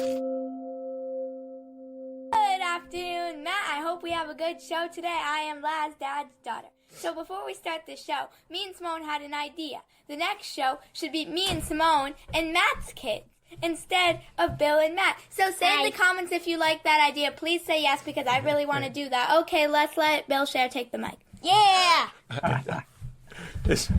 Good afternoon, Matt. I hope we have a good show today. I am Laz, Dad's daughter. So before we start the show, me and Simone had an idea. The next show should be me and Simone and Matt's kids instead of Bill and Matt. So say in the comments if you like that idea. Please say yes, because I really want to do that. Okay, let's let Bill Scher take the mic. Yeah!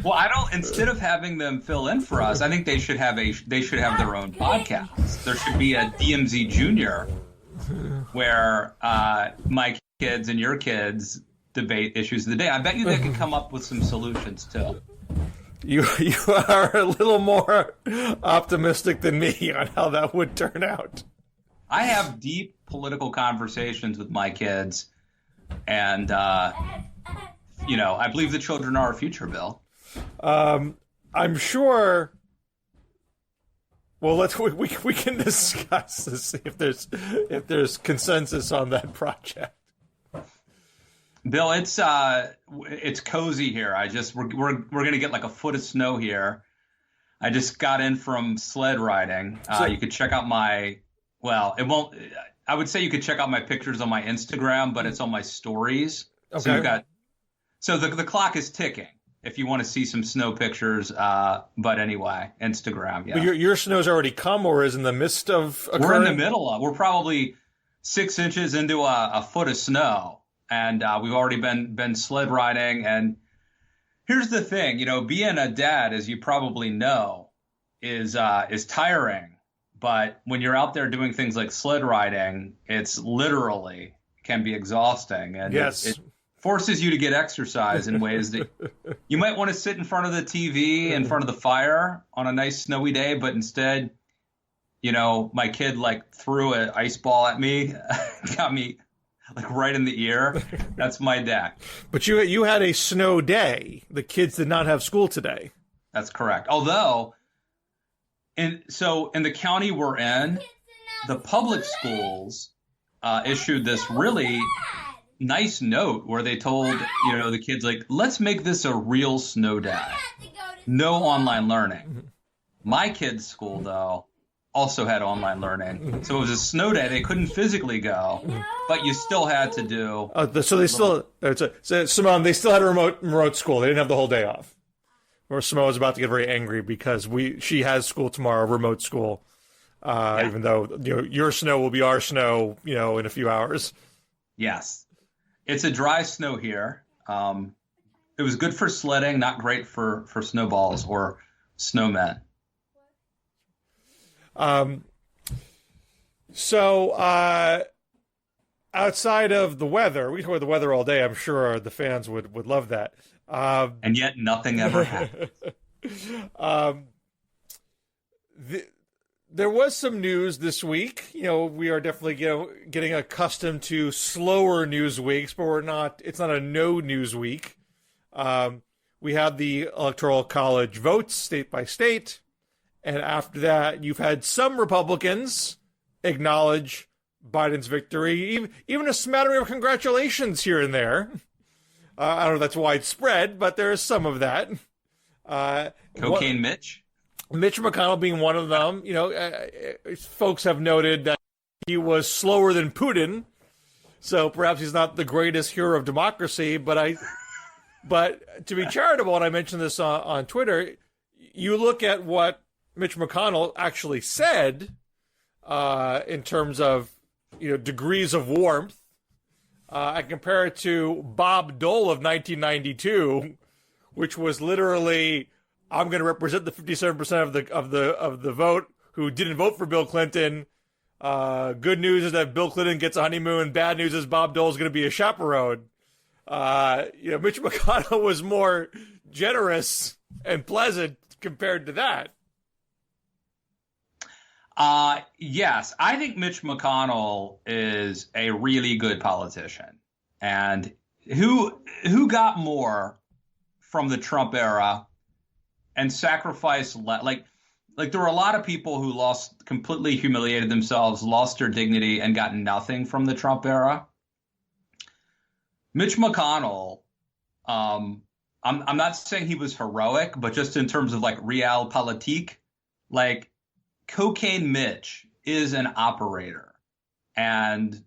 Well, I don't. Instead of having them fill in for us, I think they should have their own podcast. There should be a DMZ Junior, where my kids and your kids debate issues of the day. I bet you they could come up with some solutions too. You are a little more optimistic than me on how that would turn out. I have deep political conversations with my kids, and I believe the children are our future, Bill. I'm sure. Well, we can discuss this if there's consensus on that project. Bill, it's cozy here. We're gonna get like a foot of snow here. I just got in from sled riding. You could check out I would say you could check out my pictures on my Instagram, but it's on my stories. Okay. So the clock is ticking. If you want to see some snow pictures, but anyway, Instagram. Yeah. But your snow's already come, or is in the midst of occurring? We're in the middle of. We're probably 6 inches into a foot of snow, and we've already been sled riding. And here's the thing, being a dad, as you probably know, is tiring. But when you're out there doing things like sled riding, it's literally can be exhausting, and yes. It forces you to get exercise in ways that you might want to sit in front of the TV, in front of the fire on a nice snowy day, but instead, my kid threw an ice ball at me, got me right in the ear. That's my day. But you had a snow day. The kids did not have school today. That's correct. Although, in the county we're in, the public schools issued this really nice note where they told the kids, let's make this a real snow day. No online learning. My kids' school though also had online learning, so it was a snow day. They couldn't physically go, but you still had to do. Simone, they still had a remote school. They didn't have the whole day off. Or Simone was about to get very angry because she has school tomorrow, remote school. Even though your snow will be our snow, in a few hours. Yes. It's a dry snow here. It was good for sledding, not great for snowballs or snowmen. So outside of the weather, we talk about the weather all day. I'm sure the fans would love that. And yet nothing ever happened. There was some news this week. We are definitely getting accustomed to slower news weeks, but it's not a no news week. We had the Electoral College votes state by state. And after that, you've had some Republicans acknowledge Biden's victory, even a smattering of congratulations here and there. I don't know if that's widespread, but there is some of that. Cocaine Mitch? Mitch McConnell being one of them. Folks have noted that he was slower than Putin, so perhaps he's not the greatest hero of democracy. But to be charitable, and I mentioned this on Twitter, you look at what Mitch McConnell actually said in terms of degrees of warmth. I compare it to Bob Dole of 1992, which was literally, I'm going to represent the 57% of the vote who didn't vote for Bill Clinton. Good news is that Bill Clinton gets a honeymoon. Bad news is Bob Dole's going to be a chaperone. Mitch McConnell was more generous and pleasant compared to that. Yes, I think Mitch McConnell is a really good politician. And who got more from the Trump era and sacrificed like there were a lot of people who completely humiliated themselves, lost their dignity, and got nothing from the Trump era. Mitch McConnell, I'm not saying he was heroic, but just in terms of realpolitik, Cocaine Mitch is an operator. And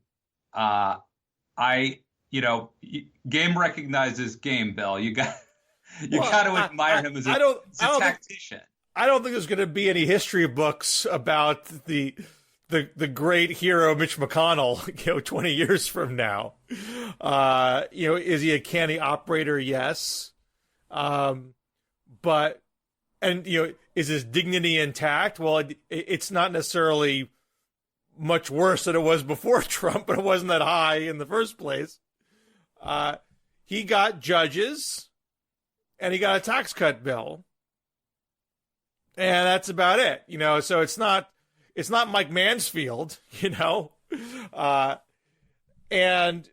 game recognizes game, Bill. You got to admire him as a tactician. I don't think there's going to be any history books about the great hero Mitch McConnell, 20 years from now. Is he a canny operator? Yes. But is his dignity intact? Well, it's not necessarily much worse than it was before Trump, but it wasn't that high in the first place. He got judges and he got a tax cut bill. And that's about it, so it's not Mike Mansfield, and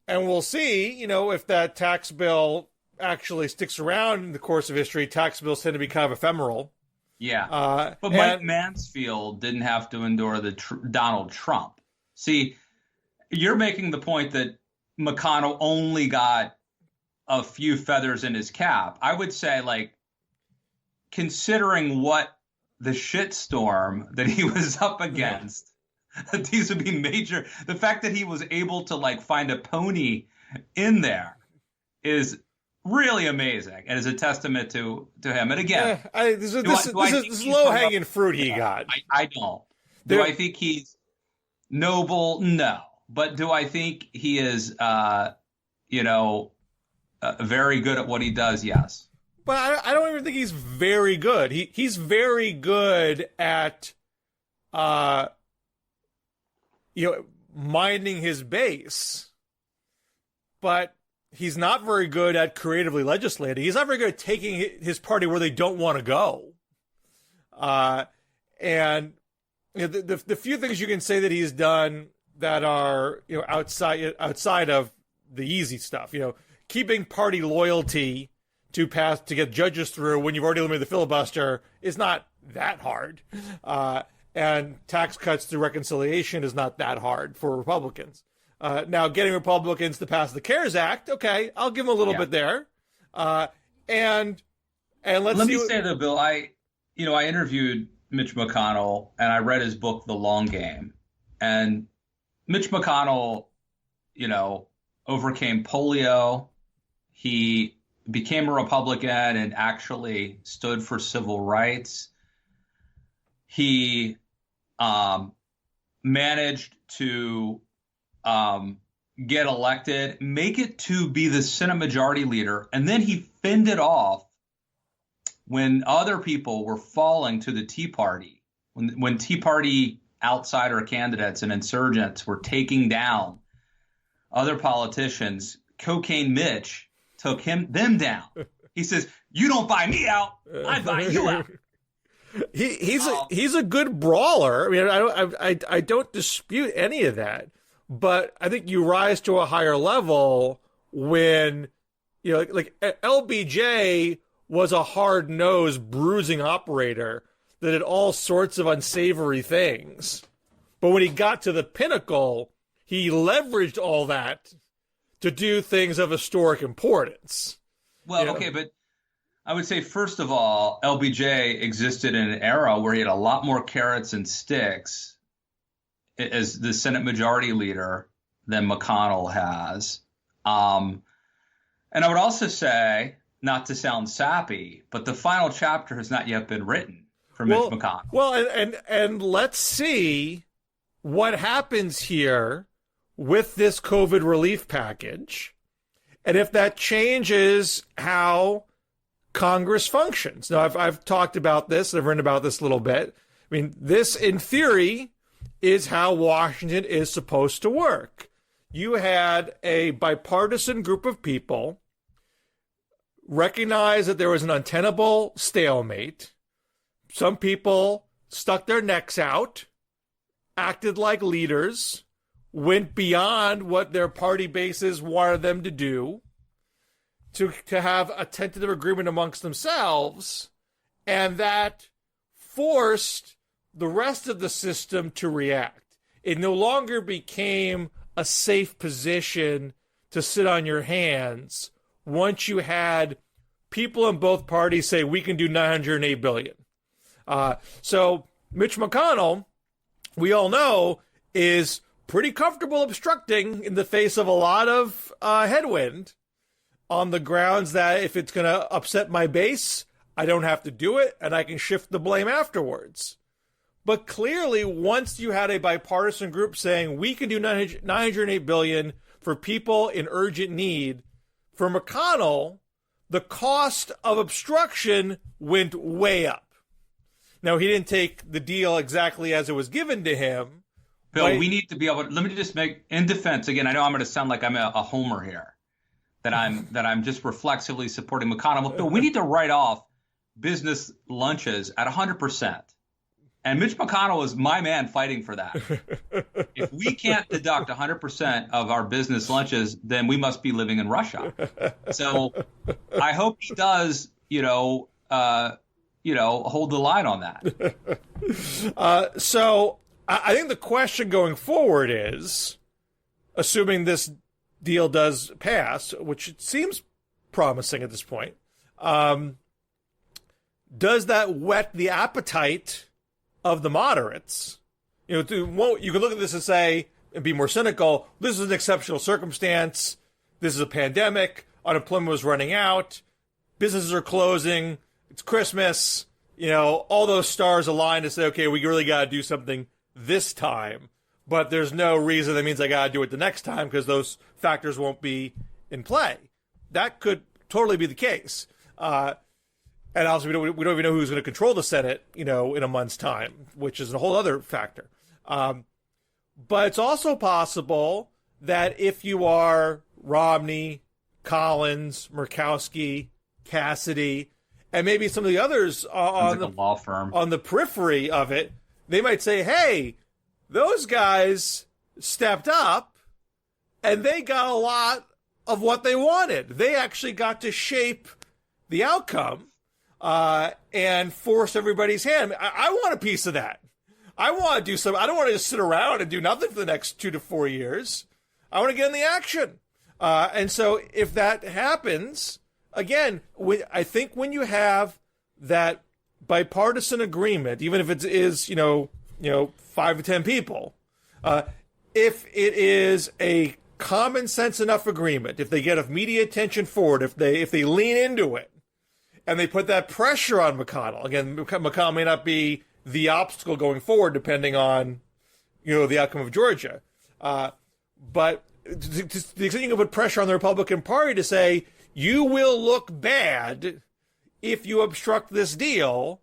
we'll see, if that tax bill actually sticks around in the course of history. Tax bills tend to be kind of ephemeral. Yeah. But Mike Mansfield didn't have to endure the Donald Trump. See, you're making the point that McConnell only got a few feathers in his cap. I would say, considering what the shitstorm that he was up against, these would be major. The fact that he was able to find a pony in there is really amazing and is a testament to him. And again, this is low-hanging fruit he got. I don't. Do I think he's noble? No. But do I think he is, very good at what he does? Yes. But I don't even think he's very good. He's very good at, minding his base. But he's not very good at creatively legislating. He's not very good at taking his party where they don't want to go. And the few things you can say that he's done that are outside of the easy stuff, keeping party loyalty to get judges through when you've already eliminated the filibuster is not that hard. And tax cuts through reconciliation is not that hard for Republicans. Now, getting Republicans to pass the CARES Act, okay, I'll give them a little bit there. And let me say though, Bill, I interviewed Mitch McConnell and I read his book, The Long Game. And Mitch McConnell, overcame polio. He became a Republican and actually stood for civil rights. He managed to get elected, make it to be the Senate Majority Leader, and then he fended off when other people were falling to the Tea Party, when Tea Party outsider candidates and insurgents were taking down other politicians. Cocaine Mitch took them down. He says, "You don't buy me out, I buy you out." He's a good brawler. I mean, I don't dispute any of that, but I think you rise to a higher level when LBJ was a hard-nosed, bruising operator that did all sorts of unsavory things. But when he got to the pinnacle, he leveraged all that to do things of historic importance. Well, okay, but I would say, first of all, LBJ existed in an era where he had a lot more carrots and sticks as the Senate Majority Leader than McConnell has. And I would also say, not to sound sappy, but the final chapter has not yet been written for Mitch McConnell. Well, and let's see what happens here with this COVID relief package, and if that changes how Congress functions. Now, I've talked about this, I've written about this a little bit. I mean, this, in theory, is how Washington is supposed to work. You had a bipartisan group of people recognize that there was an untenable stalemate. Some people stuck their necks out, acted like leaders, went beyond what their party bases wanted them to do to have a tentative agreement amongst themselves, and that forced the rest of the system to react. It no longer became a safe position to sit on your hands once you had people in both parties say, we can do $908 billion. So Mitch McConnell we all know is pretty comfortable obstructing in the face of a lot of headwind, on the grounds that if it's going to upset my base, I don't have to do it, and I can shift the blame afterwards. But clearly, once you had a bipartisan group saying we can do $908 billion for people in urgent need, for McConnell, the cost of obstruction went way up. Now, he didn't take the deal exactly as it was given to him. Bill, we need to be able to, let me just make, in defense, again, I know I'm going to sound like I'm a homer here, that I'm just reflexively supporting McConnell. Bill, we need to write off business lunches at 100%. And Mitch McConnell is my man fighting for that. If we can't deduct 100% of our business lunches, then we must be living in Russia. So I hope he does, hold the line on that. So I think the question going forward is, assuming this deal does pass, which it seems promising at this point, does that whet the appetite of the moderates? You can look at this and say, and be more cynical, this is an exceptional circumstance, this is a pandemic, unemployment was running out, businesses are closing, it's Christmas, all those stars align to say, okay, we really got to do something this time, but there's no reason that means I got to do it the next time because those factors won't be in play. That could totally be the case. And also, we don't even know who's going to control the Senate, in a month's time, which is a whole other factor. But it's also possible that if you are Romney, Collins, Murkowski, Cassidy, and maybe some of the others on the law firm on the periphery of it, they might say, "Hey, those guys stepped up, and they got a lot of what they wanted. They actually got to shape the outcome." And force everybody's hand. I want a piece of that. I want to do something. I don't want to just sit around and do nothing for the next 2 to 4 years. I want to get in the action. And so if that happens, again, I think when you have that bipartisan agreement, even if it is, 5 to 10 people, if it is a common sense enough agreement, if they get enough media attention for it, if they lean into it, and they put that pressure on McConnell. Again, McConnell may not be the obstacle going forward, depending on, the outcome of Georgia. But to the extent you can put pressure on the Republican Party to say, you will look bad if you obstruct this deal,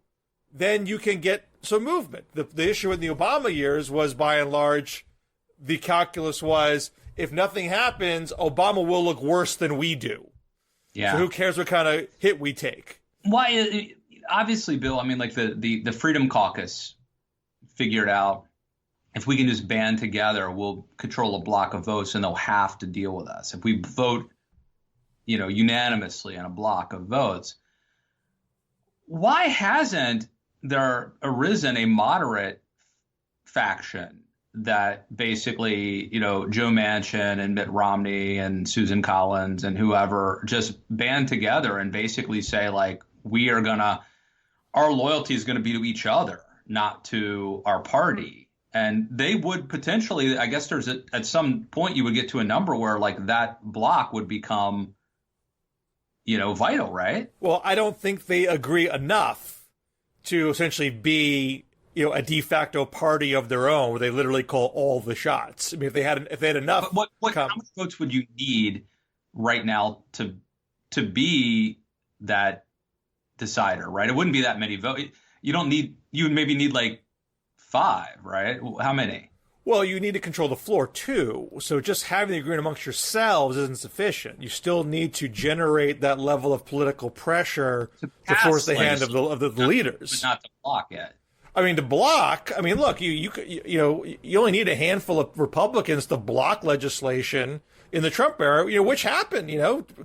then you can get some movement. The issue in the Obama years was, by and large, the calculus was, if nothing happens, Obama will look worse than we do. Yeah. So who cares what kind of hit we take? Why? Obviously, Bill, the Freedom Caucus figured out if we can just band together, we'll control a block of votes and they'll have to deal with us. If we vote, unanimously on a block of votes, why hasn't there arisen a moderate faction that basically, Joe Manchin and Mitt Romney and Susan Collins and whoever just band together and basically say, like, our loyalty is going to be to each other, not to our party. And they would potentially, I guess at some point you would get to a number where like that block would become, vital, right? Well, I don't think they agree enough to essentially be a de facto party of their own, where they literally call all the shots. I mean, if they had enough, but how many votes would you need right now to be that decider? Right, it wouldn't be that many votes. You would maybe need like 5, right? How many? Well, you need to control the floor too. So just having the agreement amongst yourselves isn't sufficient. You still need to generate that level of political pressure to force the hand of the leaders, but not to block it. To block, look, you only need a handful of Republicans to block legislation in the Trump era, which happened.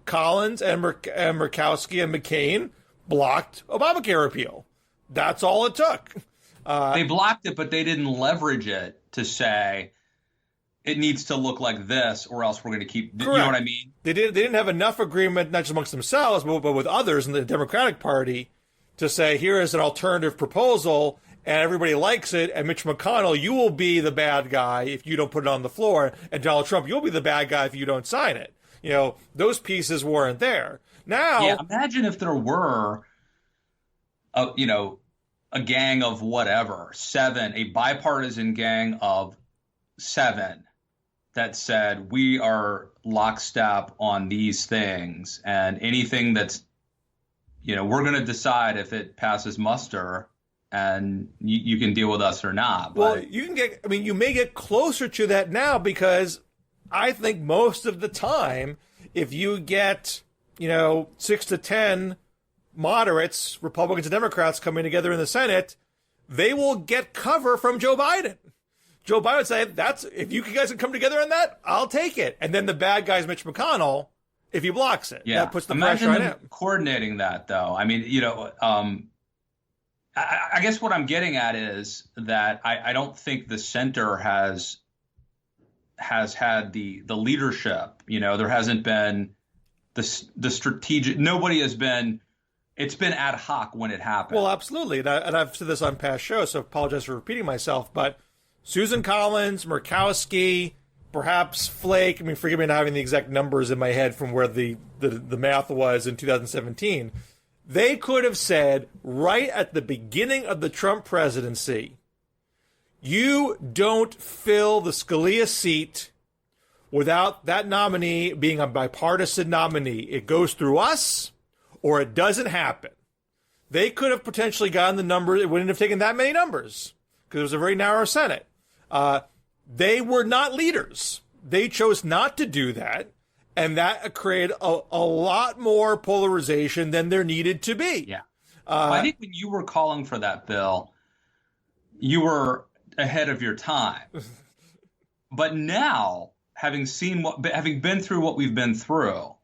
Collins and Murkowski and McCain blocked Obamacare repeal. That's all it took. They blocked it, but they didn't leverage it to say it needs to look like this, or else we're going to keep. Correct. You know what I mean? They didn't have enough agreement, not just amongst themselves, but with others in the Democratic Party, to say here is an alternative proposal. and everybody likes it, and Mitch McConnell, you will be the bad guy if you don't put it on the floor, and Donald Trump, you'll be the bad guy if you don't sign it. Those pieces weren't there. Now, yeah, imagine if there were, a gang of whatever, a bipartisan gang of 7 that said, we are lockstep on these things, and anything that's, we're going to decide if it passes muster, and you can deal with us or not. Well, you may get closer to that now, because I think most of the time, if you get, 6 to 10 moderates, Republicans and Democrats coming together in the Senate, they will get cover from Joe Biden. Joe Biden would say, if you guys can come together on that, I'll take it. And then the bad guy's Mitch McConnell, if he blocks it. Yeah. That puts the pressure on him. Coordinating that, though. I mean, I guess what I'm getting at is that I don't think the center has had the leadership. There hasn't been the strategic. Nobody has been. It's been ad hoc when it happened. Well, absolutely, and I've said this on past shows, so I apologize for repeating myself. But Susan Collins, Murkowski, perhaps Flake. Forgive me not having the exact numbers in my head from where the math was in 2017. They could have said right at the beginning of the Trump presidency, you don't fill the Scalia seat without that nominee being a bipartisan nominee. It goes through us or it doesn't happen. They could have potentially gotten the number. It wouldn't have taken that many numbers because it was a very narrow Senate. They were not leaders. They chose not to do that. And that created a lot more polarization than there needed to be. Yeah. I think when you were calling for that bill, you were ahead of your time. But now, having been through what we've been through,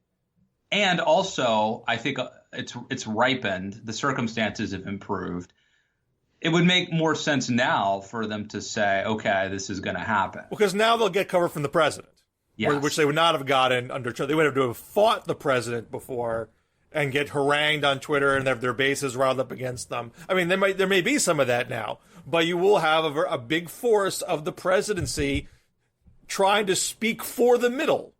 and also I think it's ripened, the circumstances have improved, it would make more sense now for them to say, okay, this is going to happen. Because now they'll get cover from the president. Yes. Which they would not have gotten under Trump. They would have to have fought the president before and get harangued on Twitter and have their bases riled up against them. There may be some of that now, but you will have a big force of the presidency trying to speak for the middle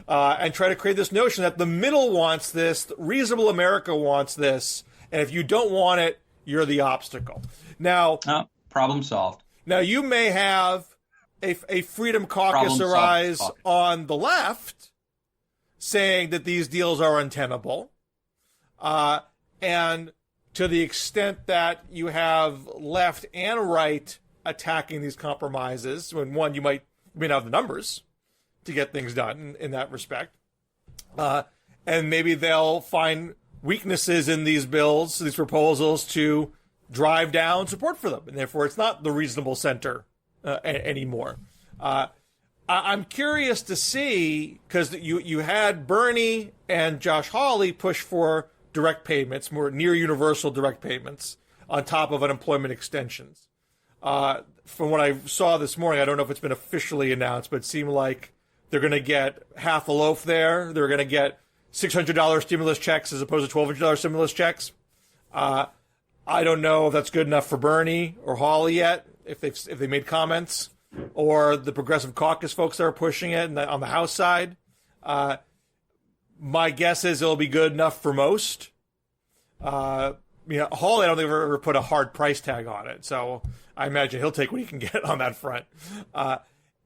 and try to create this notion that the middle wants this, reasonable America wants this, and if you don't want it, you're the obstacle. Now, problem solved. Now, you may have a Freedom Caucus arise on the left saying that these deals are untenable. And to the extent that you have left and right attacking these compromises, when one, you may not have the numbers to get things done in that respect. And maybe they'll find weaknesses in these bills, these proposals, to drive down support for them. And therefore, it's not the reasonable center anymore. I'm curious to see, because you had Bernie and Josh Hawley push for direct payments, more near universal direct payments on top of unemployment extensions. From what I saw this morning, I don't know if it's been officially announced, but it seemed like they're going to get half a loaf there. They're going to get $600 stimulus checks as opposed to $1,200 stimulus checks. I don't know if that's good enough for Bernie or Hawley yet, if they made comments, or the Progressive Caucus folks that are pushing it on the House side. My guess is it'll be good enough for most. Hawley, I don't think ever put a hard price tag on it, so I imagine he'll take what he can get on that front.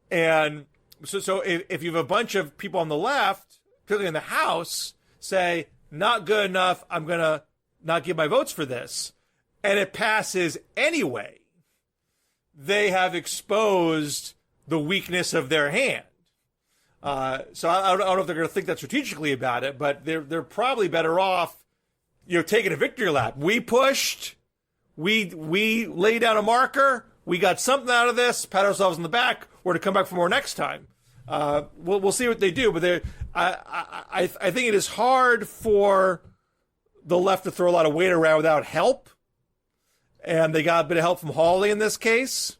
And so if you have a bunch of people on the left, particularly in the House, say, not good enough, I'm going to not give my votes for this, and it passes anyway, they have exposed the weakness of their hand. So I don't know if they're going to think that strategically about it, but they're probably better off, taking a victory lap. We pushed, we laid down a marker, we got something out of this, pat ourselves on the back, or to come back for more next time. We'll see what they do, but I think it is hard for the left to throw a lot of weight around without help. And they got a bit of help from Hawley in this case.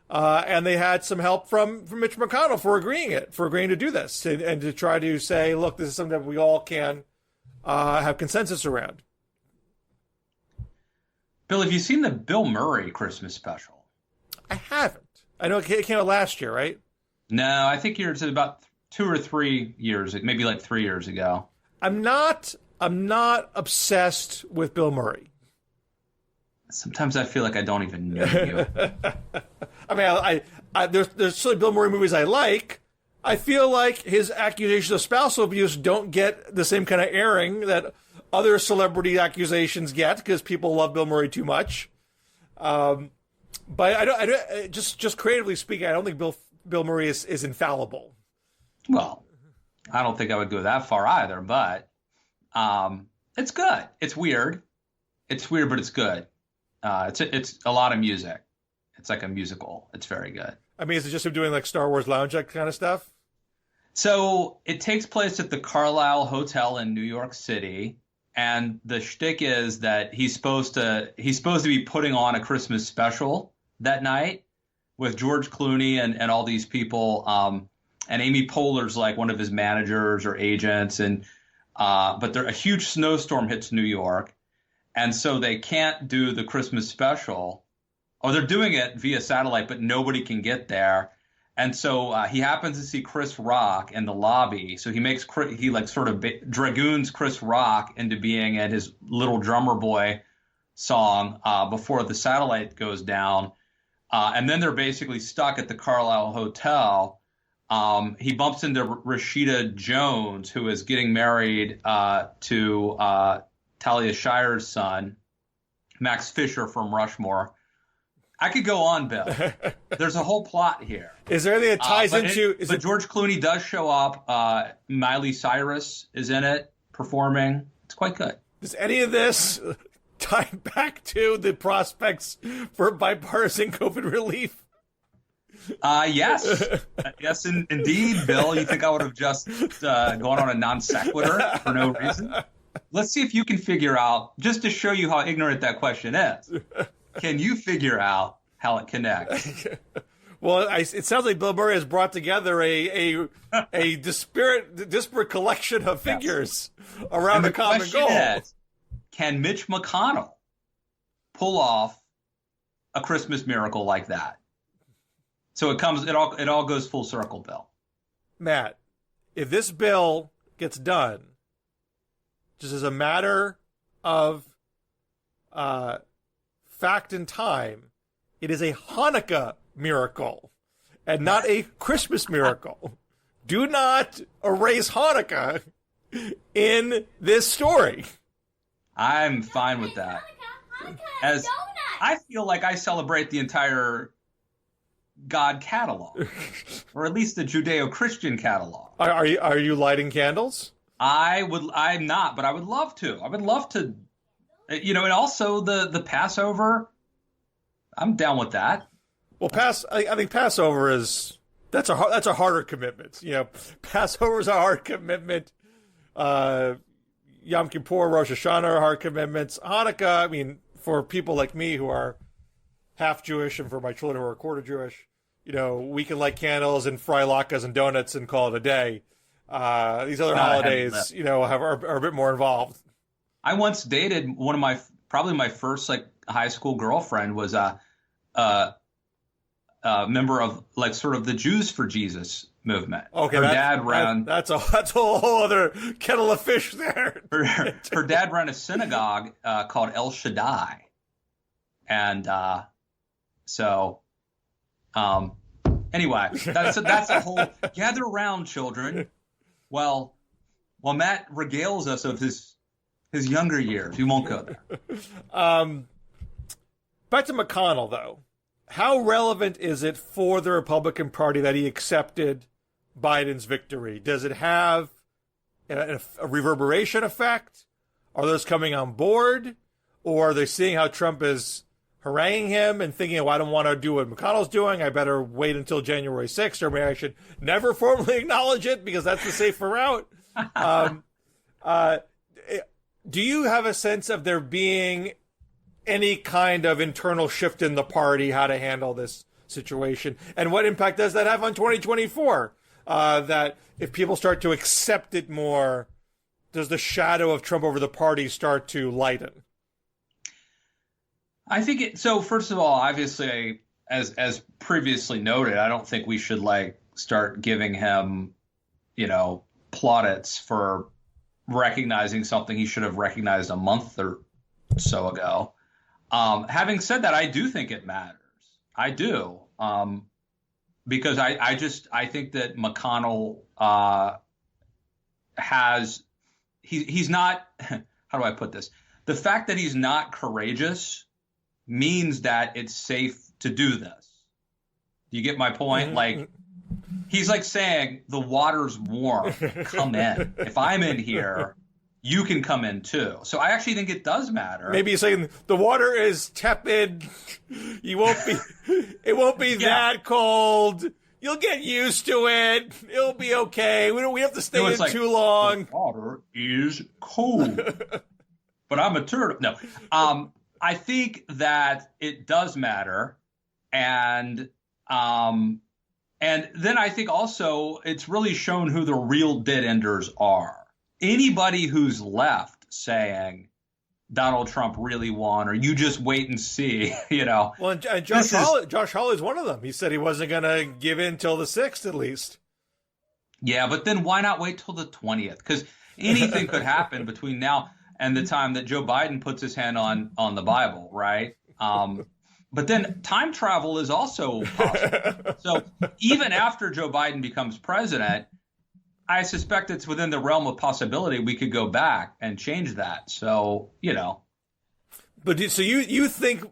And they had some help from Mitch McConnell for agreeing to do this and to try to say, look, this is something that we all can have consensus around. Bill, have you seen the Bill Murray Christmas special? I haven't. I know it came out last year, right? No, I think it's about 2 or 3 years, maybe like 3 years ago. I'm not obsessed with Bill Murray. Sometimes I feel like I don't even know you. I mean, there's certainly Bill Murray movies I like. I feel like his accusations of spousal abuse don't get the same kind of airing that other celebrity accusations get because people love Bill Murray too much. But I don't. Just creatively speaking, I don't think Bill Murray is infallible. Well, I don't think I would go that far either, but it's good. It's weird. It's weird, but it's good. It's a lot of music. It's like a musical. It's very good. I mean, is it just him doing like Star Wars lounge act kind of stuff? So it takes place at the Carlisle Hotel in New York City, and the shtick is that he's supposed to be putting on a Christmas special that night with George Clooney and all these people. And Amy Poehler's like one of his managers or agents, but a huge snowstorm hits New York. And so they can't do the Christmas special, or they're doing it via satellite, but nobody can get there. And so he happens to see Chris Rock in the lobby. So he sort of dragoons Chris Rock into being at his Little Drummer Boy song before the satellite goes down. And then they're basically stuck at the Carlisle Hotel. He bumps into Rashida Jones, who is getting married to Talia Shire's son, Max Fisher from Rushmore. I could go on, Bill. There's a whole plot here. Is there anything that ties into? But George Clooney does show up. Miley Cyrus is in it performing. It's quite good. Does any of this tie back to the prospects for bipartisan COVID relief? Yes. Yes, indeed, Bill. You think I would have just gone on a non sequitur for no reason? Let's see if you can figure out, just to show you how ignorant that question is, can you figure out how it connects? Well, it sounds like Bill Murray has brought together a disparate collection of figures around a common goal. Is, can Mitch McConnell pull off a Christmas miracle like that? So it all goes full circle, Bill. Matt, if this bill gets done, just as a matter of fact and time, it is a Hanukkah miracle and not a Christmas miracle. Do not erase Hanukkah in this story. I'm fine with that. As I feel like I celebrate the entire God catalog, or at least the Judeo-Christian catalog. Are you lighting candles? I'm not, but I would love to. I would love to, and also the Passover. I'm down with that. Well, I think Passover that's a harder commitment. Passover is a hard commitment. Yom Kippur, Rosh Hashanah are hard commitments. Hanukkah, I mean, for people like me who are half Jewish and for my children who are quarter Jewish, we can light candles and fry latkes and donuts and call it a day. These other holidays, are a bit more involved. I once dated one of probably my first like high school girlfriend was a member of like sort of the Jews for Jesus movement. Okay, her dad ran. That's a whole other kettle of fish there. Her dad ran a synagogue called El Shaddai, and anyway, that's a whole gather around, children. Well, Matt regales us of his younger years. We won't go there. Back to McConnell, though. How relevant is it for the Republican Party that he accepted Biden's victory? Does it have a reverberation effect? Are those coming on board? Or are they seeing how Trump is haranguing him and thinking, I don't want to do what McConnell's doing. I better wait until January 6th, or maybe I should never formally acknowledge it because that's the safer route. Do you have a sense of there being any kind of internal shift in the party, how to handle this situation? And what impact does that have on 2024? That if people start to accept it more, does the shadow of Trump over the party start to lighten? I think so first of all, obviously, as previously noted, I don't think we should start giving him, plaudits for recognizing something he should have recognized a month or so ago. Having said that, I do think it matters. I do. Because I think that McConnell he's not, how do I put this? The fact that he's not courageous means that it's safe to do this. Do you get my point? Mm-hmm. He's saying the water's warm, come in. If I'm in here, you can come in too. So I actually think it does matter. Maybe he's saying the water is tepid. It won't be that cold. You'll get used to it. It'll be okay. We have to stay in too long. The water is cold. But I'm a turtle. No. I think that it does matter. And then I think also it's really shown who the real dead enders are. Anybody who's left saying Donald Trump really won, or you just wait and see, Well, and Josh Hawley is one of them. He said he wasn't going to give in till the 6th at least. Yeah, but then why not wait till the 20th? Because anything could happen between now and the time that Joe Biden puts his hand on the Bible, right? But then time travel is also possible. So even after Joe Biden becomes president, I suspect it's within the realm of possibility we could go back and change that. So, But so you think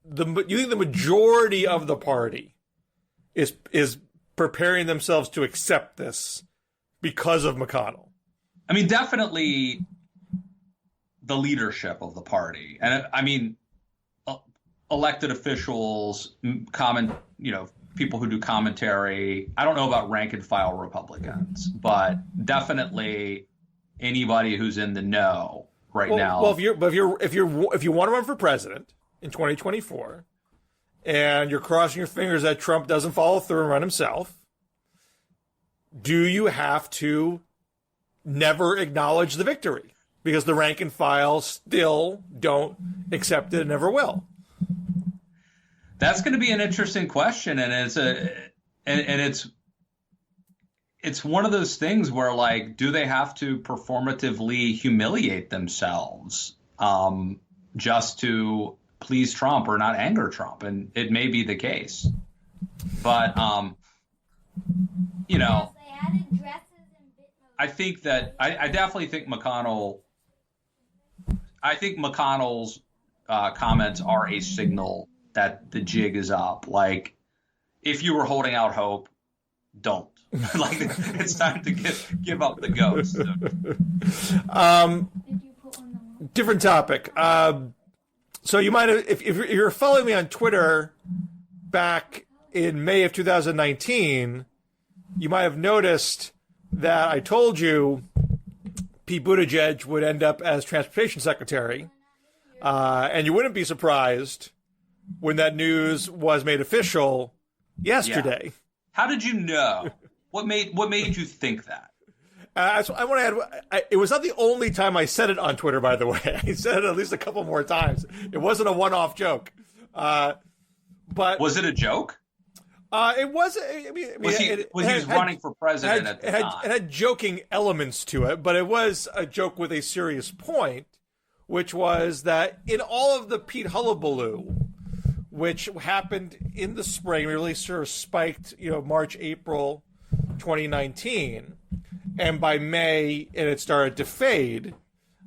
the majority of the party is preparing themselves to accept this because of McConnell? I mean, definitely the leadership of the party. And I mean, elected officials, people who do commentary. I don't know about rank and file Republicans, but definitely anybody who's in the know now. Well, if you want to run for president in 2024, and you're crossing your fingers that Trump doesn't follow through and run himself, do you have to never acknowledge the victory because the rank and file still don't accept it and never will? That's going to be an interesting question, and it's one of those things where do they have to performatively humiliate themselves just to please Trump or not anger Trump? And it may be the case, but I think that I definitely think McConnell's comments are a signal that the jig is up. If you were holding out hope, don't. It's time to give up the ghost. Different topic. So you might have, if you're following me on Twitter back in May of 2019, you might have noticed that I told you Pete Buttigieg would end up as transportation secretary, and you wouldn't be surprised when that news was made official yesterday. Yeah. How did you know? What made you think that? So I want to add, it was not the only time I said it on Twitter, by the way. I said it at least a couple more times. It wasn't a one-off joke. But was it a joke? It was. He was running for president at the time? It had joking elements to it, but it was a joke with a serious point, which was that in all of the Pete hullabaloo, which happened in the spring, really sort of spiked, March, April 2019, and by May it had started to fade.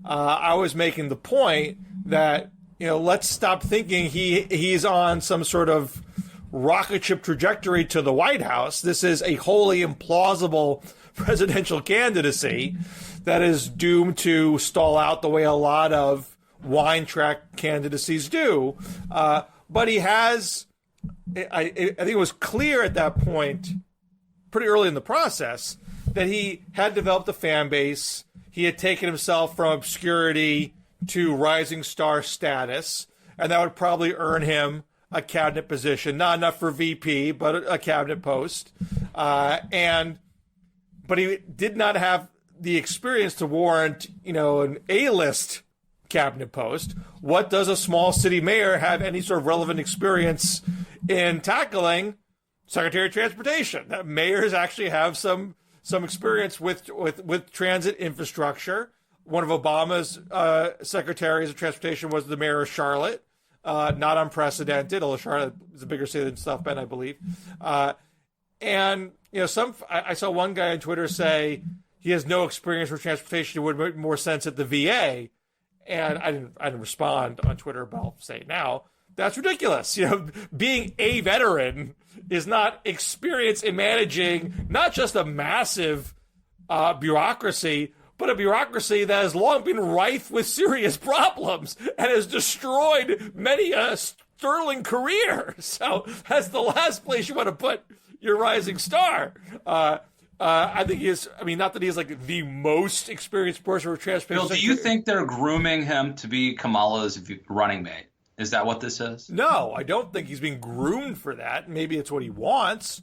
I was making the point that let's stop thinking he's on some sort of rocket ship trajectory to the White House. This is a wholly implausible presidential candidacy that is doomed to stall out the way a lot of wine track candidacies do. But he has, I think it was clear at that point, pretty early in the process, that he had developed a fan base. He had taken himself from obscurity to rising star status, and that would probably earn him a cabinet position, not enough for VP, but a cabinet post. But he did not have the experience to warrant, an A-list cabinet post. What does a small city mayor have any sort of relevant experience in tackling? Secretary of Transportation. Mayors actually have some experience with transit infrastructure. One of Obama's secretaries of transportation was the mayor of Charlotte. Not unprecedented, although Charlotte is a bigger city than South Bend, I believe. And I saw one guy on Twitter say he has no experience with transportation. It would make more sense at the VA. And I didn't respond on Twitter, but I'll say it now. That's ridiculous. Being a veteran is not experience in managing not just a massive bureaucracy, but a bureaucracy that has long been rife with serious problems and has destroyed many a sterling career. So that's the last place you want to put your rising star. I think he is. I mean, not that he's like the most experienced person with transportation. Bill, do you think they're grooming him to be Kamala's running mate? Is that what this is? No, I don't think he's being groomed for that. Maybe it's what he wants.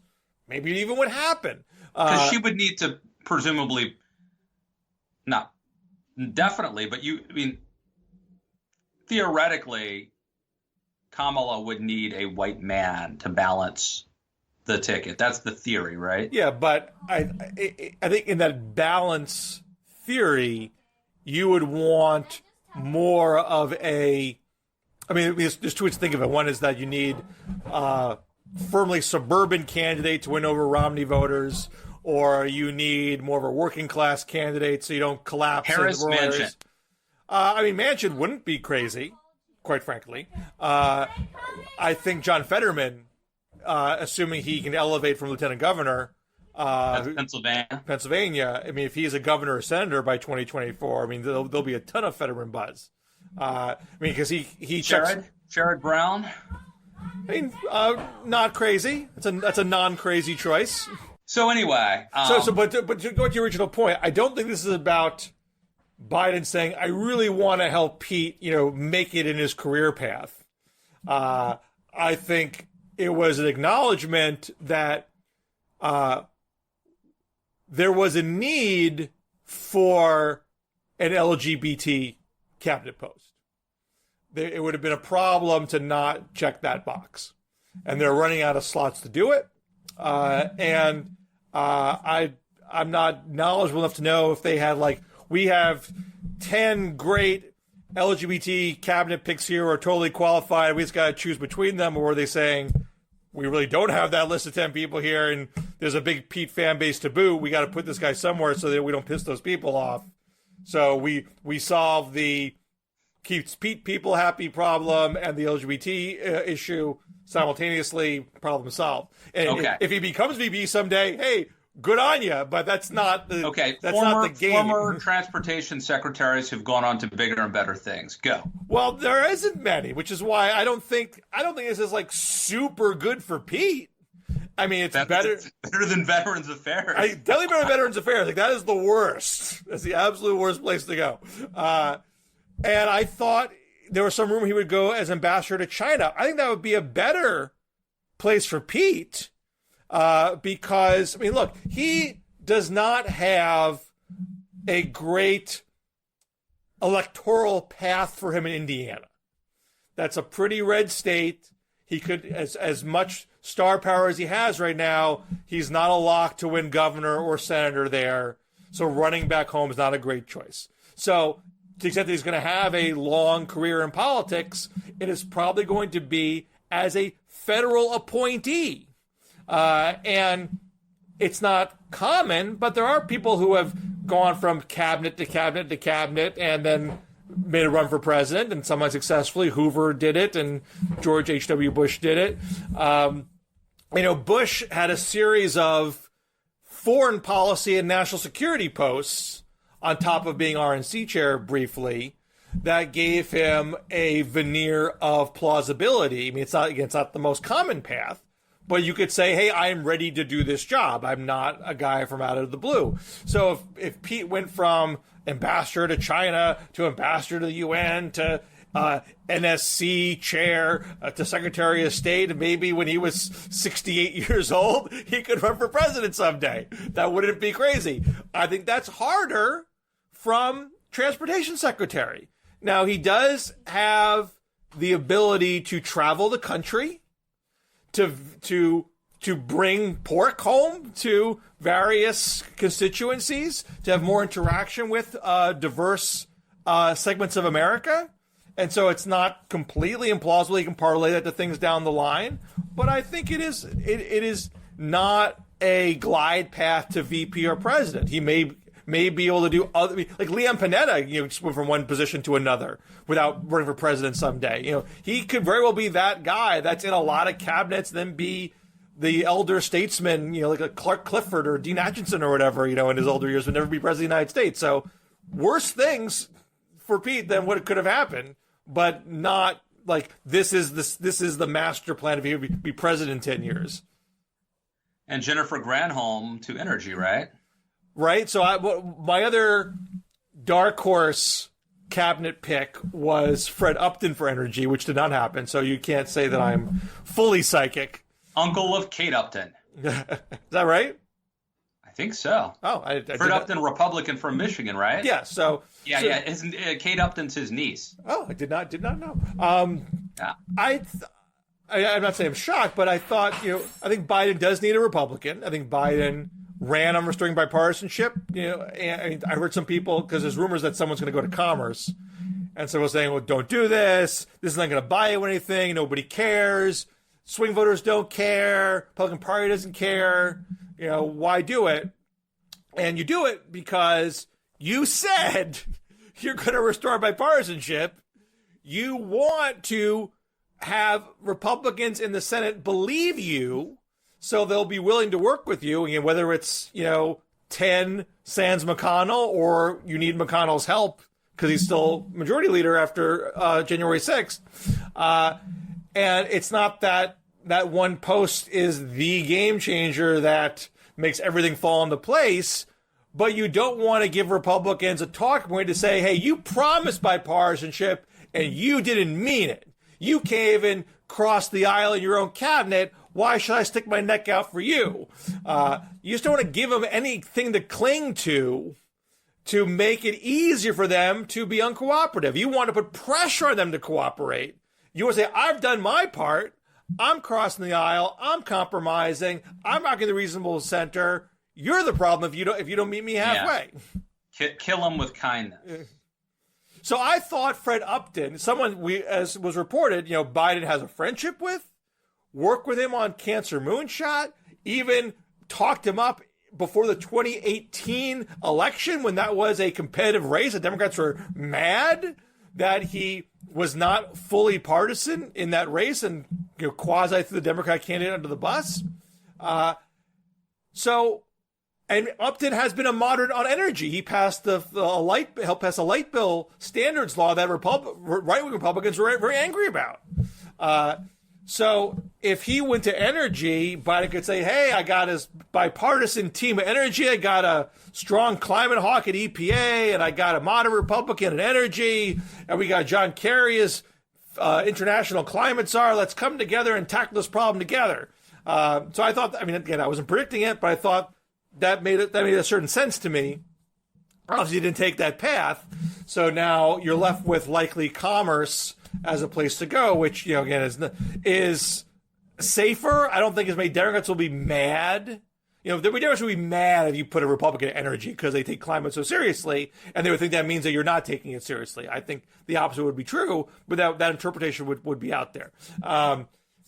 Maybe it even would happen. Because she would need to presumably, not definitely, but theoretically, Kamala would need a white man to balance the ticket. That's the theory, right? Yeah, but I think in that balance theory, you would want more of a. I mean, there's two ways to think of it. One is that you need firmly suburban candidate to win over Romney voters, or you need more of a working class candidate so you don't collapse. Harris Manchin. Manchin wouldn't be crazy, quite frankly. I think John Fetterman, assuming he can elevate from lieutenant governor, that's Pennsylvania. I mean, if he's a governor or senator by 2024, I mean, there'll be a ton of Fetterman buzz. Because he Sherrod Brown. Not crazy. That's a non-crazy choice. So anyway, but to go to your original point, I don't think this is about Biden saying, "I really want to help Pete, make it in his career path." I think it was an acknowledgement that there was a need for an LGBT cabinet post. It would have been a problem to not check that box, and they're running out of slots to do it. I'm not knowledgeable enough to know if they had we have 10 great LGBT cabinet picks here who are totally qualified. We just got to choose between them, or were they saying we really don't have that list of 10 people here, and there's a big Pete fan base to boot. We got to put this guy somewhere so that we don't piss those people off. So we solve the keeps Pete people happy problem and the LGBT issue simultaneously, problem solved. And if he becomes VP someday, hey, good on you, but that's not the not the game. Former transportation secretaries who've gone on to bigger and better things. Go. Well, there isn't many, which is why I don't think this is super good for Pete. I mean, it's better than Veterans Affairs. Definitely better than Veterans Affairs. That is the worst. That's the absolute worst place to go. And I thought there was some rumor he would go as ambassador to China. I think that would be a better place for Pete because, look, he does not have a great electoral path for him in Indiana. That's a pretty red state. He could, as much star power as he has right now, he's not a lock to win governor or senator there. So running back home is not a great choice. So to the extent that he's going to have a long career in politics, it is probably going to be as a federal appointee. And it's not common, but there are people who have gone from cabinet to cabinet to cabinet and then made a run for president, and somewhat successfully. Hoover did it, and George H.W. Bush did it. Bush had a series of foreign policy and national security posts on top of being RNC chair briefly that gave him a veneer of plausibility. It's not the most common path, but you could say, hey, I'm ready to do this job. I'm not a guy from out of the blue. So if Pete went from ambassador to China to ambassador to the UN to NSC chair to Secretary of State, and maybe when he was 68 years old, he could run for president someday. That wouldn't be crazy. I think that's harder from transportation secretary. Now, he does have the ability to travel the country, to bring pork home to various constituencies, to have more interaction with diverse segments of America. And so it's not completely implausible. You can parlay that to things down the line. But I think it is not a glide path to VP or president. He may be able to do other, like Leon Panetta, just went from one position to another without running for president someday. He could very well be that guy that's in a lot of cabinets, then be the elder statesman, like a Clark Clifford or Dean Acheson or whatever, in his older years, would never be president of the United States. So worse things for Pete than what could have happened, but not like this is the master plan if he would be president in 10 years. And Jennifer Granholm to energy, right? Right. So my other dark horse cabinet pick was Fred Upton for energy, which did not happen. So you can't say that I'm fully psychic. Uncle of Kate Upton. Is that right? I think so. Oh, Fred Upton, Republican from Michigan, right? Yeah. Yeah. Kate Upton's his niece. Oh, I did not know. Yeah. I'm not saying I'm shocked, but I thought, I think Biden does need a Republican. I think Biden ran on restoring bipartisanship. And I heard some people, because there's rumors that someone's going to go to Commerce. And so we're saying, well, don't do this. This is not going to buy you anything. Nobody cares. Swing voters don't care. Republican Party doesn't care. Why do it? And you do it because you said you're going to restore bipartisanship. You want to have Republicans in the Senate believe you, so they'll be willing to work with you. And whether it's, 10 sans McConnell, or you need McConnell's help because he's still majority leader after January 6th. And it's not that one post is the game changer that makes everything fall into place, but you don't want to give Republicans a talking point to say, hey, you promised bipartisanship and you didn't mean it. You can't even cross the aisle in your own cabinet. Why should I stick my neck out for you? You just don't want to give them anything to cling to make it easier for them to be uncooperative. You want to put pressure on them to cooperate. You want to say, I've done my part. I'm crossing the aisle. I'm compromising. I'm rocking the reasonable center. You're the problem if you don't meet me halfway. Yeah. Kill them with kindness. So I thought Fred Upton, someone as was reported, Biden has a friendship with, worked with him on Cancer Moonshot, even talked him up before the 2018 election when that was a competitive race. The Democrats were mad that he was not fully partisan in that race and quasi threw the Democrat candidate under the bus. And Upton has been a moderate on energy. He passed helped pass a light bill standards law that right-wing Republicans were very angry about. So if he went to energy, Biden could say, hey, I got his bipartisan team of energy. I got a strong climate hawk at EPA, and I got a moderate Republican at energy, and we got John Kerry as international climate czar. Let's come together and tackle this problem together. So I thought, again, I wasn't predicting it, but I thought that made a certain sense to me. Obviously, you didn't take that path. So now you're left with likely Commerce as a place to go, which, again, is safer. I don't think as many Democrats will be mad. The Democrats will be mad if you put a Republican in energy because they take climate so seriously, and they would think that means that you're not taking it seriously. I think the opposite would be true, but that interpretation would be out there.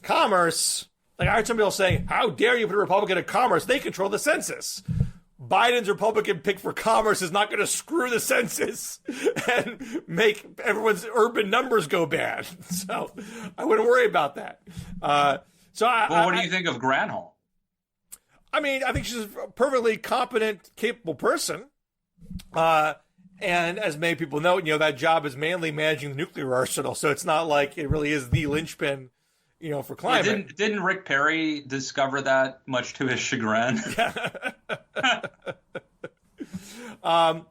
Commerce, like I heard somebody else saying, how dare you put a Republican in Commerce? They control the census. Biden's Republican pick for Commerce is not going to screw the census and make everyone's urban numbers go bad. So I wouldn't worry about that. What do you think of Granholm? I think she's a perfectly competent, capable person. And as many people know, that job is mainly managing the nuclear arsenal. So it's not like it really is the linchpin, for climate. Didn't Rick Perry discover that, much to his chagrin?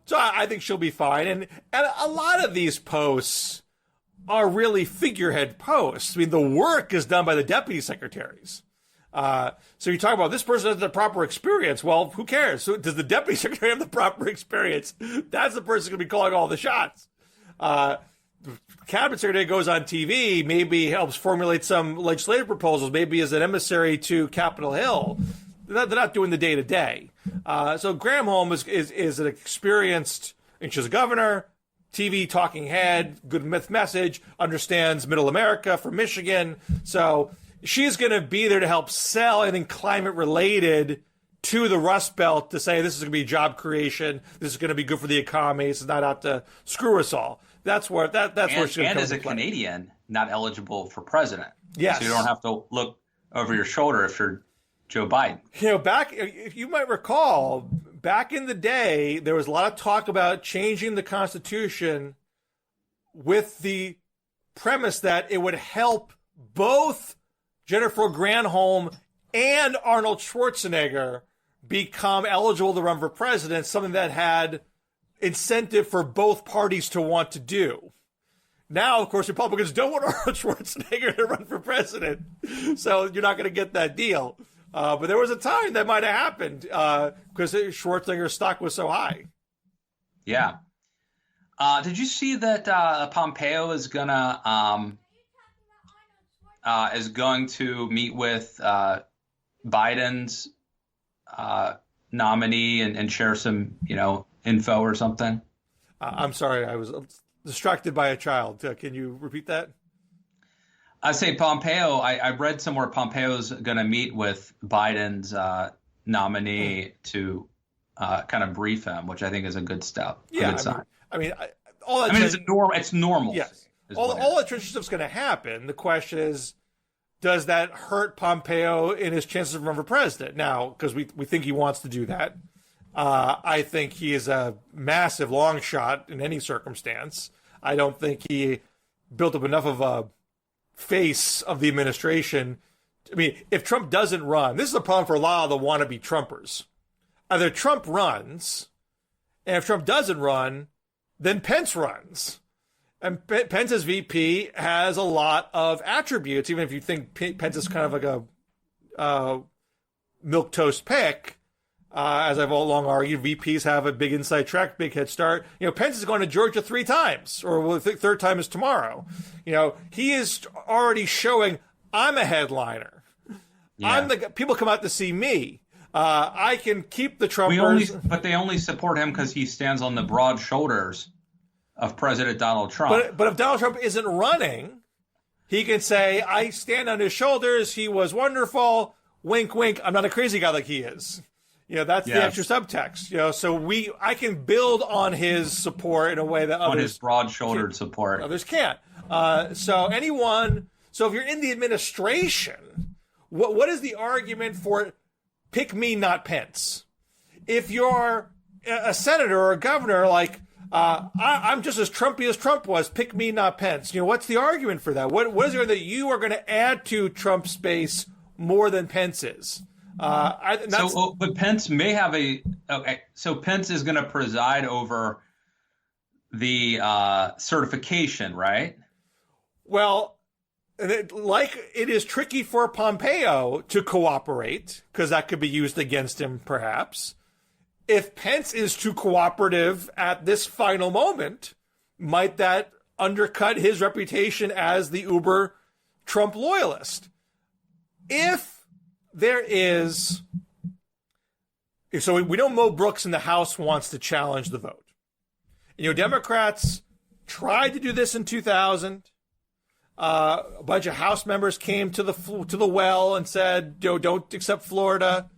So I think she'll be fine. And a lot of these posts are really figurehead posts. The work is done by the deputy secretaries. So you talk about this person has the proper experience. Well, who cares? So does the deputy secretary have the proper experience? That's the person going to be calling all the shots. cabinet secretary goes on TV, maybe helps formulate some legislative proposals, maybe as an emissary to Capitol Hill. They're not doing the day-to-day. So Granholm is an experienced, and she's a governor, TV talking head, good message, understands middle America from Michigan. So she's going to be there to help sell anything climate-related to the Rust Belt, to say this is going to be job creation, this is going to be good for the economy, it's not out to screw us all. That's where she's going to come into play. And as a Canadian, not eligible for president. Yes. So you don't have to look over your shoulder if you're Joe Biden. If you might recall, back in the day, there was a lot of talk about changing the Constitution with the premise that it would help both Jennifer Granholm and Arnold Schwarzenegger become eligible to run for president, something that had incentive for both parties to want to do. Now, of course, Republicans don't want Arnold Schwarzenegger to run for president, so you're not going to get that deal. But there was a time that might have happened because Schwarzenegger's stock was so high. Yeah. Did you see that Pompeo is going to meet with Biden's nominee and share some, info or something? I'm sorry, I was distracted by a child. Can you repeat that? I say Pompeo. I read somewhere Pompeo's going to meet with Biden's nominee to kind of brief him, which I think is a good step. Yeah, a good sign. It's normal. Yes, all that tradition stuff's going to happen. The question is, does that hurt Pompeo in his chances of running for president? Now, because we think he wants to do that. I think he is a massive long shot in any circumstance. I don't think he built up enough of a face of the administration. I mean, if Trump doesn't run, this is a problem for a lot of the wannabe Trumpers. Either Trump runs, and if Trump doesn't run, then Pence runs. And Pence as VP has a lot of attributes, even if you think Pence is kind of like a milquetoast pick. As I've all along argued, VPs have a big inside track, big head start. Pence is going to Georgia 3 times, or the third time is tomorrow. He is already showing, I'm a headliner. Yeah. People come out to see me. I can keep the Trumpers. But they only support him because he stands on the broad shoulders of President Donald Trump. But if Donald Trump isn't running, he can say, I stand on his shoulders. He was wonderful. Wink, wink. I'm not a crazy guy like he is. That's the extra subtext. So I can build on his support in a way that others, on his broad-shouldered support, others can't. So if you're in the administration, what is the argument for pick me, not Pence? If you're a senator or a governor, like I'm just as Trumpy as Trump was, pick me, not Pence. What's the argument for that? What is there that you are going to add to Trump's base more than Pence is? But Pence may have so Pence is going to preside over the certification, right? Well, it is tricky for Pompeo to cooperate because that could be used against him, perhaps. If Pence is too cooperative at this final moment, might that undercut his reputation as the uber Trump loyalist? So we know Mo Brooks in the House wants to challenge the vote. Democrats tried to do this in 2000. A bunch of House members came to the well and said, don't accept Florida.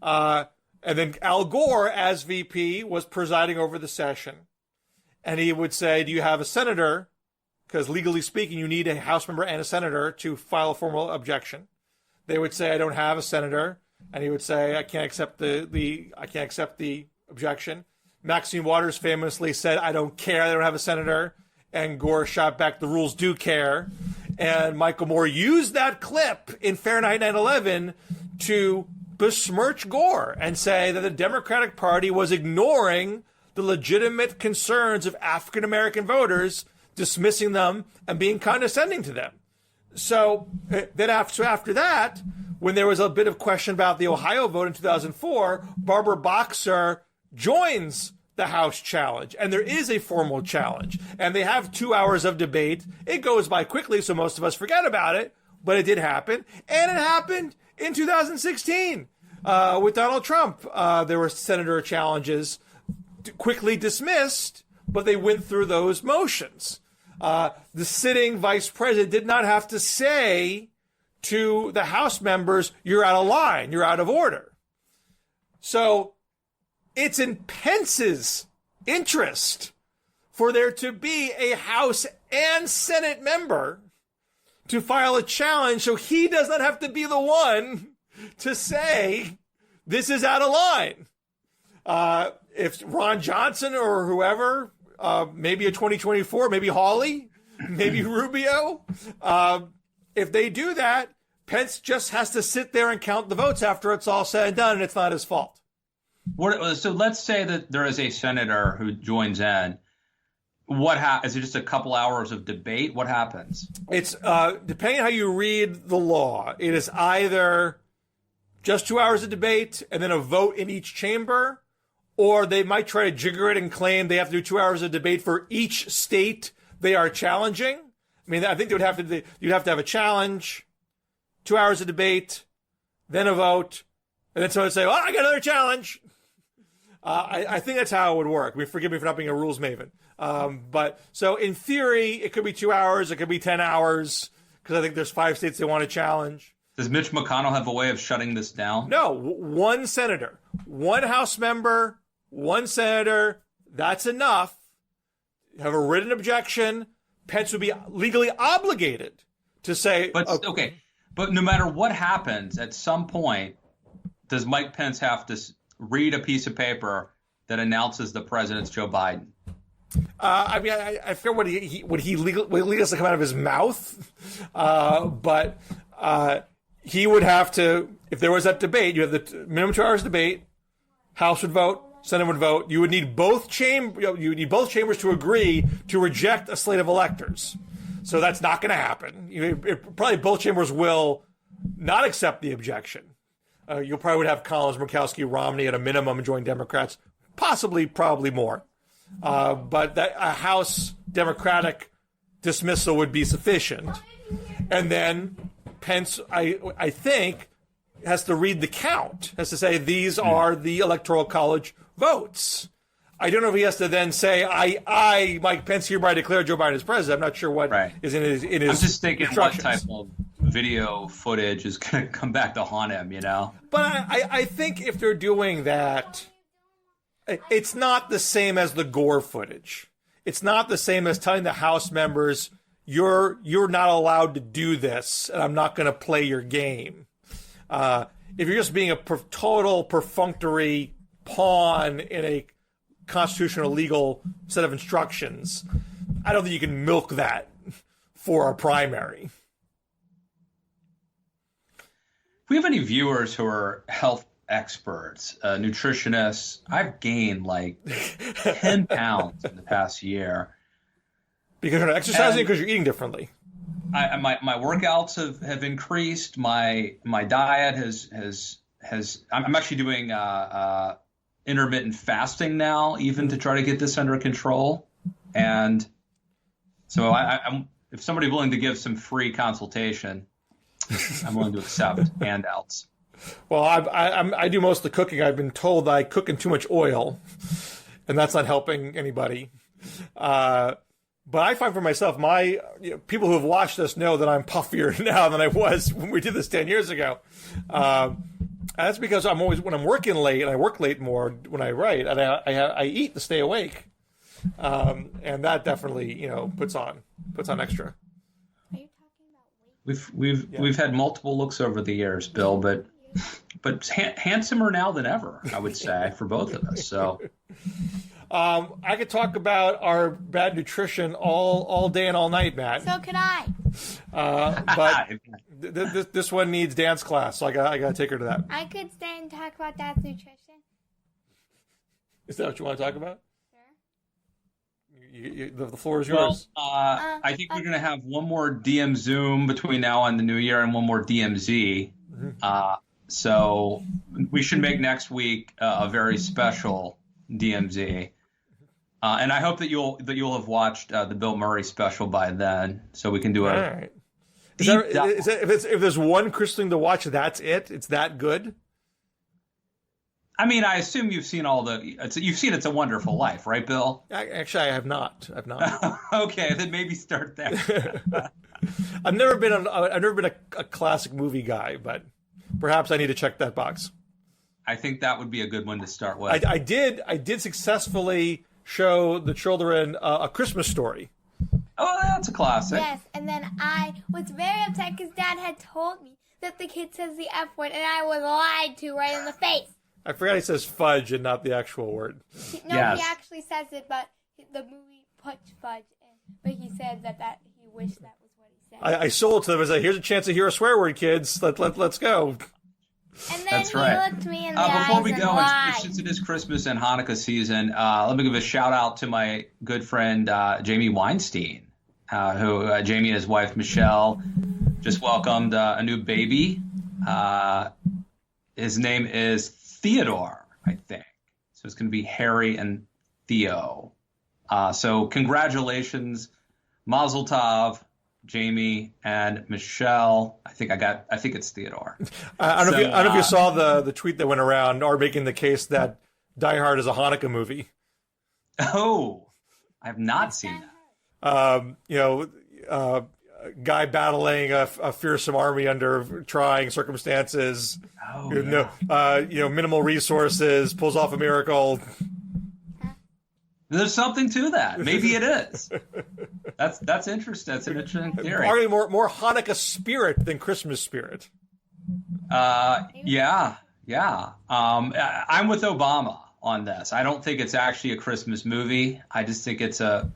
And then Al Gore, as VP, was presiding over the session. And he would say, do you have a senator? Because legally speaking, you need a House member and a senator to file a formal objection. They would say, I don't have a senator. And he would say, I can't accept the objection. Maxine Waters famously said, I don't care. I don't have a senator. And Gore shot back, the rules do care. And Michael Moore used that clip in Fahrenheit 9/11 to besmirch Gore and say that the Democratic Party was ignoring the legitimate concerns of African-American voters, dismissing them and being condescending to them. So then after that, when there was a bit of question about the Ohio vote in 2004, Barbara Boxer joins the House challenge, and there is a formal challenge, and they have 2 hours of debate. It goes by quickly, so most of us forget about it, but it did happen, and it happened in 2016 with Donald Trump. There were senator challenges quickly dismissed, but they went through those motions. The sitting vice president did not have to say to the House members, you're out of line, you're out of order. So it's in Pence's interest for there to be a House and Senate member to file a challenge so he does not have to be the one to say this is out of line. If Ron Johnson or whoever, maybe a 2024, maybe Hawley, maybe Rubio, if they do that, Pence just has to sit there and count the votes after it's all said and done, and it's not his fault. So let's say that there is a senator who joins in. What happens? Is it just a couple hours of debate? What happens? It's depending on how you read the law, it is either just 2 hours of debate and then a vote in each chamber, or they might try to jigger it and claim they have to do 2 hours of debate for each state they are challenging. I mean, I think you'd have to have a challenge, 2 hours of debate, then a vote, and then someone would say, well, I got another challenge. I think that's how it would work. I mean, forgive me for not being a rules maven. But so in theory, it could be 2 hours. It could be 10 hours because I think there's 5 states they want to challenge. Does Mitch McConnell have a way of shutting this down? No, one senator, one House member, one senator. That's enough. Have a written objection. Pence would be legally obligated to say. But okay. But no matter what happens, at some point, does Mike Pence have to read a piece of paper that announces the president's Joe Biden? I mean, I forget what he legally has to come out of his mouth, but he would have to, if there was that debate, you have the minimum 2 hours debate, House would vote, Senate would vote. You would need both chambers to agree to reject a slate of electors. So that's not going to happen. Probably both chambers will not accept the objection. You'll probably would have Collins, Murkowski, Romney at a minimum join Democrats, probably more. But that a House Democratic dismissal would be sufficient. And then Pence, I think, has to read the count, has to say these are the Electoral College votes. I don't know if he has to then say, I Mike Pence, hereby declare Joe Biden as president. I'm not sure what is in his I'm just thinking what type of video footage is going to come back to haunt him, you know? But I think if they're doing that, it's not the same as the Gore footage. It's not the same as telling the House members, you're not allowed to do this, and I'm not going to play your game. If you're just being a total perfunctory pawn in a constitutional legal set of instructions, I don't think you can milk that for a primary. If we have any viewers who are health experts, nutritionists, I've gained like 10 pounds in the past year. Because you're not exercising, because you're eating differently. My workouts have increased. My diet has I'm actually doing intermittent fasting now, even to try to get this under control. And so I'm if somebody's willing to give some free consultation, I'm willing to accept handouts. Well, I do most of the cooking. I've been told I cook in too much oil, and that's not helping anybody. But I find for myself, people who have watched this know that I'm puffier now than I was when we did this 10 years ago. And that's because I'm always, when I'm working late, and I work late more when I write, and I eat to stay awake. And that definitely, puts on extra. Are you talking about weight? We've had multiple looks over the years, Bill, but handsomer now than ever, I would say, for both of us. So, I could talk about our bad nutrition all day and all night, Matt. So could I. But this one needs dance class, so I got to take her to that. I could stay and talk about Dad's nutrition. Is that what you want to talk about? Sure. The floor is yours. Well, I think we're going to have one more DM Zoom between now and the new year, and one more DMZ. Mm-hmm. So we should make next week a very special DMZ. And I hope that you'll have watched the Bill Murray special by then, so we can do All a. right. If there's one Christmas thing to watch, that's it. It's that good. I mean, I assume you've seen you've seen It's a Wonderful Life, right, Bill? Actually, I have not. I've not. Okay, then maybe start there. I've never been a classic movie guy, but perhaps I need to check that box. I think that would be a good one to start with. I did successfully show the children A Christmas Story. Oh, that's a classic. Yes, and then I was very upset because Dad had told me that the kid says the F word, and I was lied to right in the face. I forgot he says fudge and not the actual word. No, Yes. he actually says it, but the movie puts fudge in. But he said that he wished that was what he said. I sold it to them. I said, here's a chance to hear a swear word, kids. Let's go. And then That's he right. looked me in the eyes Before we and go, lied. since it is Christmas and Hanukkah season, let me give a shout out to my good friend Jamie Weinstein, who Jamie and his wife Michelle just welcomed a new baby. His name is Theodore, I think. So it's going to be Harry and Theo. So congratulations, Mazel Tov, Jamie and Michelle. I think it's Theodore. I don't know if you saw the tweet that went around, or making the case that Die Hard is a Hanukkah movie. Oh, I have not seen that. A guy battling a fearsome army under trying circumstances. Oh, Minimal resources, pulls off a miracle. There's something to that. Maybe it is. That's interesting. That's an interesting theory. Probably more Hanukkah spirit than Christmas spirit. Yeah. I'm with Obama on this. I don't think it's actually a Christmas movie. I just think it's the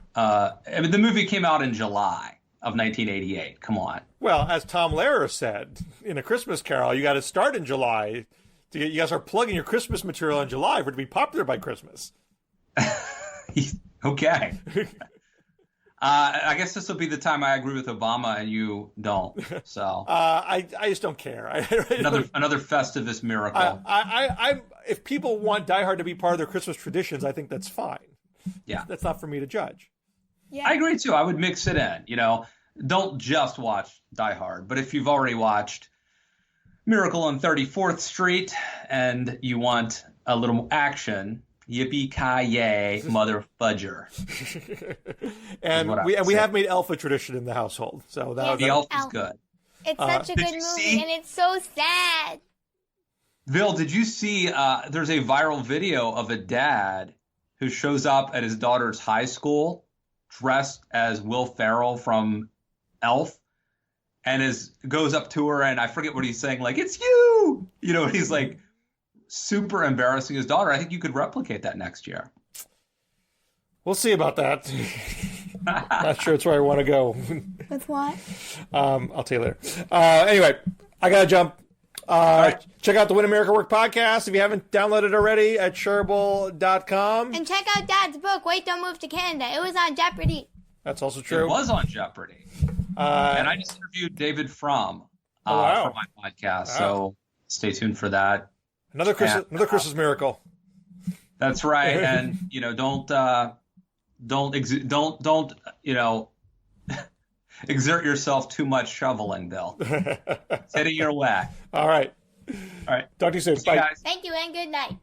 movie came out in July of 1988. Come on. Well, as Tom Lehrer said in A Christmas Carol, you got to start in July. You guys are plugging your Christmas material in July for it to be popular by Christmas. Okay. I guess this will be the time I agree with Obama and you don't. So I just don't care. another Festivus miracle. I if people want Die Hard to be part of their Christmas traditions, I think that's fine. Yeah, that's not for me to judge. Yeah. I agree too. I would mix it in. Don't just watch Die Hard, but if you've already watched Miracle on 34th Street and you want a little action, yippee-ki-yay, mother fudger. And we have made Elf a tradition in the household. So the Elf is good. It's such a good movie, and it's so sad. Bill, did you see there's a viral video of a dad who shows up at his daughter's high school dressed as Will Ferrell from Elf and goes up to her, and I forget what he's saying, like, it's you! And he's like super embarrassing his daughter. I think you could replicate that next year. We'll see about that. Not sure it's where I want to go. With what? I'll tell you later. Anyway, I got to jump. Right. Check out the Win America Work podcast if you haven't downloaded already at Scherable.com. And check out Dad's book, Wait, Don't Move to Canada. It was on Jeopardy. That's also true. It was on Jeopardy. And I just interviewed David Fromm for my podcast, so stay tuned for that. Another Christmas miracle. That's right, and don't exert yourself too much shoveling, Bill. It's heading your way. All right. All right. Talk to you soon. See you Bye. guys. Thank you, and good night.